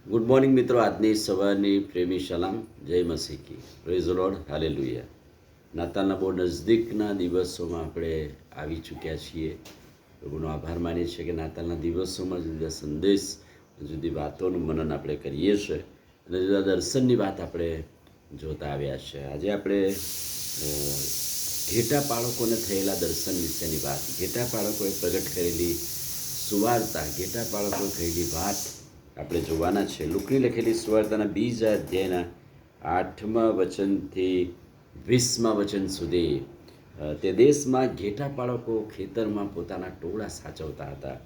Good morning મિત્રો. આજની સવારની પ્રેમી સલામ, જય મસીહ કી, પ્રેઝ ધ લોર્ડ, હાલેલુયા. નાતાલના બહુ નજદીકના દિવસોમાં આપણે આવી ચૂક્યા છીએ. પ્રભુનો આભાર માનીએ છીએ કે નાતાલના દિવસોમાં જુદા સંદેશ, જુદી વાતોનું મનન આપણે કરીએ છીએ અને જુદા દર્શનની વાત આપણે જોતા આવ્યા છે. આજે આપણે ઘેટા બાળકોને થયેલા દર્શન વિશેની વાત, ઘેટા બાળકોએ પ્રગટ કરેલી સુવાર્તા, ઘેટા બાળકોએ કહેલી વાત આપણે જોવાના છે. લુકની લખેલી સુવાર્તાના 20 અધ્યાયના 8મા વચનથી 20મા વચન સુધી તે દેશમાં ઘેટા બાળકો ખેતરમાં પોતાના ટોળા સાચવતા હતા.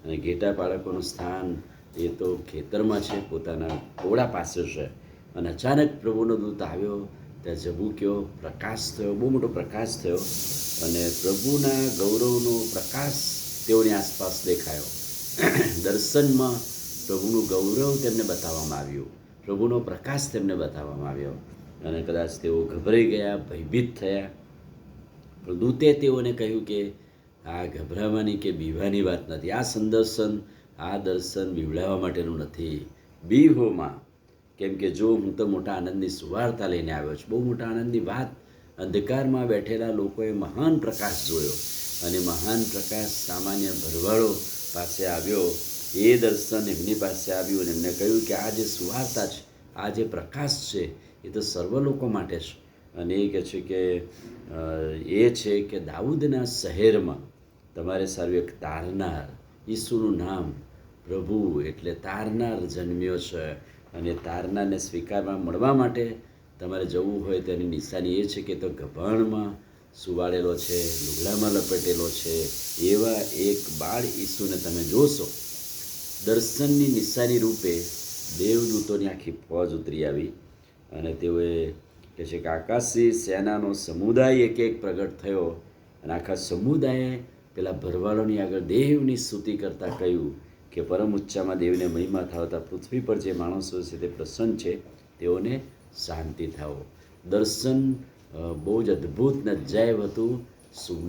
અને ઘેટા બાળકોનું સ્થાન એ તો ખેતરમાં છે, પોતાના ટોળા પાસે છે. અને અચાનક પ્રભુનો દૂત આવ્યો, ત્યાં ઝબૂક્યો, પ્રકાશ થયો, બહુ મોટો પ્રકાશ થયો અને પ્રભુના ગૌરવનો પ્રકાશ તેઓની આસપાસ દેખાયો. દર્શનમાં પ્રભુનું ગૌરવ તેમને બતાવવામાં આવ્યું, પ્રભુનો પ્રકાશ તેમને બતાવવામાં આવ્યો અને કદાચ તેઓ ગભરાઈ ગયા, ભયભીત થયા. પણ દૂતે તેઓને કહ્યું કે આ ગભરાવાની કે બીવાની વાત નથી. આ દર્શન બીવડાવવા માટેનું નથી. બીવોમાં, કેમ કે જો હું તો મોટા આનંદની સુવાર્તા લઈને આવ્યો છું, બહુ મોટા આનંદની વાત. અંધકારમાં બેઠેલા લોકોએ મહાન પ્રકાશ જોયો અને મહાન પ્રકાશ સામાન્ય ભરવાડો પાસે આવ્યો. એ દર્શન એમની પાસે આવ્યું અને એમને કહ્યું કે આ જે સુવાર્તા છે, આ જે પ્રકાશ છે, એ તો સર્વ લોકો માટે છે. અને એ કહે છે કે એ છે કે દાઉદના શહેરમાં તમારે સારું એક તારનાર, ઈસુનું નામ પ્રભુ એટલે તારનાર જન્મ્યો છે. અને તારનારને સ્વીકારવા મળવા માટે તમારે જવું હોય તો એની નિશાની એ છે કે તો ગભાણમાં સુવાડેલો છે, લુગડામાં લપેટેલો છે, એવા એક બાળ ઈસુને તમે જોશો. દર્શનની નિશાની રૂપે દેવદૂતોની આખી ફોજ ઉતરી આવી અને તેઓએ કહે છે કે આકાશી સેનાનો સમુદાય એક પ્રગટ થયો અને આખા સમુદાયે પેલા ભરવાડોની આગળ દેવની સ્તુતિ કરતાં કહ્યું કે પરમ ઊંચામાં દેવને મહિમા થાવતા પૃથ્વી પર જે માણસો છે તે પ્રસન્ન છે, તેઓને શાંતિ થાવો. દર્શન બહુ જ અદ્ભુત ને અજાયબ હતું.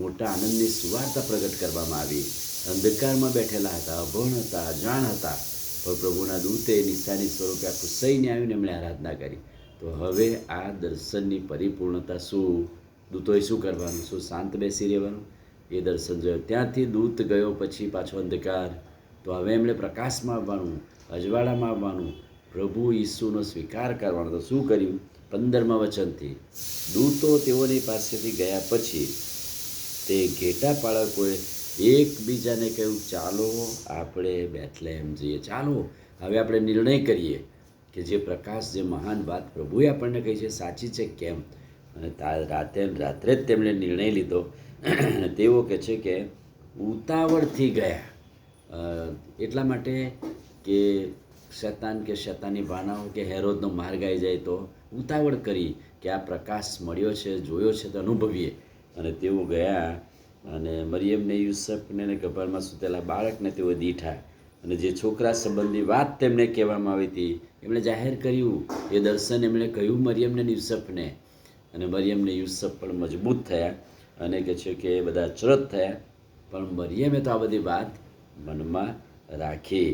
મોટા આનંદની સુવાર્તા પ્રગટ કરવામાં આવી. અંધકારમાં બેઠેલા હતા, અભણ હતા, અજાણ હતા, પણ પ્રભુના દૂતે નિશાની સ્વરૂપે આખું સૈન્ય આવીને એમણે આરાધના કરી. તો હવે આ દર્શનની પરિપૂર્ણતા શું? દૂતોએ શું કરવાનું? શું શાંત બેસી રહેવાનું? એ દર્શન જોયું. ત્યાંથી દૂત ગયો પછી પાછો અંધકાર. તો હવે એમણે પ્રકાશમાં આવવાનું, અજવાળામાં આવવાનું, પ્રભુ ઈસુનો સ્વીકાર કરવાનો. તો શું કર્યું? 15મા વચનથી દૂતો તેઓની પાસેથી ગયા પછી તે ઘેટા બાળકોએ એકબીજાને કહ્યું, ચાલો આપણે બેથલેહેમ જઈએ. ચાલો હવે આપણે નિર્ણય કરીએ કે જે પ્રકાશ, જે મહાન વાત પ્રભુએ આપણને કહી છે સાચી છે કેમ. અને રાત્રે જ તેમણે નિર્ણય લીધો. તેઓ કહે છે કે ઉતાવળથી ગયા એટલા માટે કે શેતાની ભાનાઓ કે હેરોદનો માર્ગ આવી જાય તો ઉતાવળ કરી કે આ પ્રકાશ મળ્યો છે, જોયો છે તો અનુભવીએ. અને તેઓ ગયા અને મરિયમને, યુસફને ગભારમાં સૂતેલા બાળકને તેઓ દીઠા અને જે છોકરા સંબંધી વાત તેમને કહેવામાં આવી હતી એમણે જાહેર કર્યું. એ દર્શન એમણે કહ્યું મરિયમને ને યુસફને. અને મરિયમને યુસફ પણ મજબૂત થયા અને કહે છે કે એ બધા અચરજ થયા. પણ મરિયમે તો આ બધી વાત મનમાં રાખી.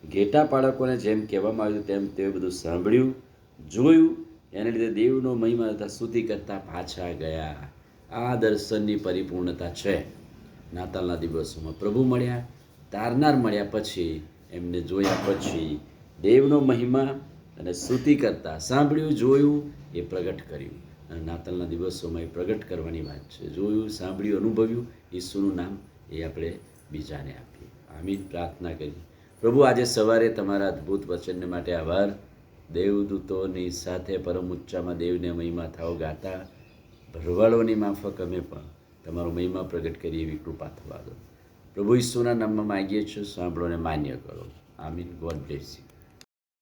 ઘેટા બાળકોને જેમ કહેવામાં આવ્યું તેમ તેઓ બધું સાંભળ્યું, જોયું, એને લીધે દેવનો મહિમા હતા સ્તુતિ કરતા પાછા ગયા. આ દર્શનની પરિપૂર્ણતા છે. નાતાલના દિવસોમાં પ્રભુ મળ્યા, તારનાર મળ્યા પછી, એમને જોયા પછી દેવનો મહિમા અને સ્તુતિ કરતા સાંભળ્યું, જોયું, એ પ્રગટ કર્યું. અને નાતાલના દિવસોમાં એ પ્રગટ કરવાની વાત છે. જોયું, સાંભળ્યું, અનુભવ્યું, ઈસુનું નામ એ આપણે બીજાને આપીએ. આમીન. પ્રાર્થના કરી. પ્રભુ, આજે સવારે તમારા અદ્ભુત વચનને માટે આભાર. દેવદૂતોની સાથે પરમ ઊંચામાં દેવને મહિમા થાવ ગાતા ભરવાડોની માફક અમે પણ તમારો મહિમા પ્રગટ કરી એવી કૃપા થવા દો. પ્રભુ ઈસુના નામમાં માગીએ છીએ, સાંભળો ને માન્ય કરો. આમીન. God bless you.